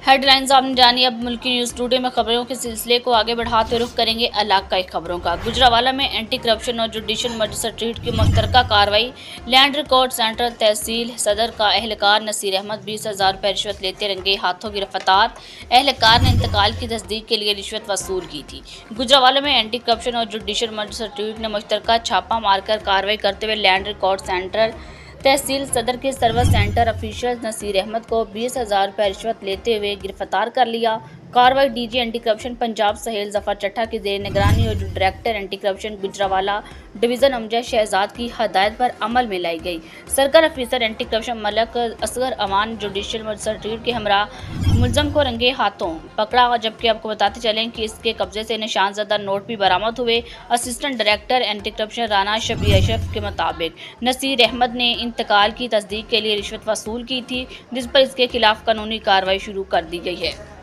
Head lines आपने जानी। अब मुल्की न्यूज़ टुडे में खबरों के सिलसिले को आगे बढ़ाते रुख करेंगे इलाकाई खबरों का। गुजरांवाला में एंटी करप्शन और जुडिशल मजिस्ट्रेट की मुश्तरका कार्रवाई। लैंड रिकॉर्ड सेंटर तहसील सदर का एहलकार नसीर अहमद 20,000 रुपये रिश्वत लेते रंगे हाथों गिरफ्तार। एहलकार ने इंतकाल की तस्दीक के लिए रिश्वत वसूल की थी। गुजरांवाला में एंटी करप्शन और जुडिशल मजिस्ट्रेट ने मुश्तरका छापा मारकर कार्रवाई करते हुए लैंड रिकॉर्ड सेंटर तहसील सदर के service centre officer Naseer Ahmad को 20,000 रुपये रिश्वत लेते हुए गिरफ्तार कर लिया। कार्रवाई DG anti corruption Punjab Sohail Zafar Chatta की जेर निगरानी और director anti corruption Gujranwala division Amjad Shahzad की हदायत पर अमल में लाई गई। Circle officer anti corruption Malik Asghar Aman judicial magistrate के हमरा मुलजम को रंगे हाथों पकड़ा, जबकि आपको बताते चलें कि इसके कब्जे से निशानजदा नोट भी बरामद हुए। Assistant director anti corruption Rana Shabir Ashraf के मुताबिक नसीर अहमद ने इंतकाल की तस्दीक के लिए रिश्वत वसूल की थी, जिस पर इसके खिलाफ कानूनी कार्रवाई शुरू कर दी गई है।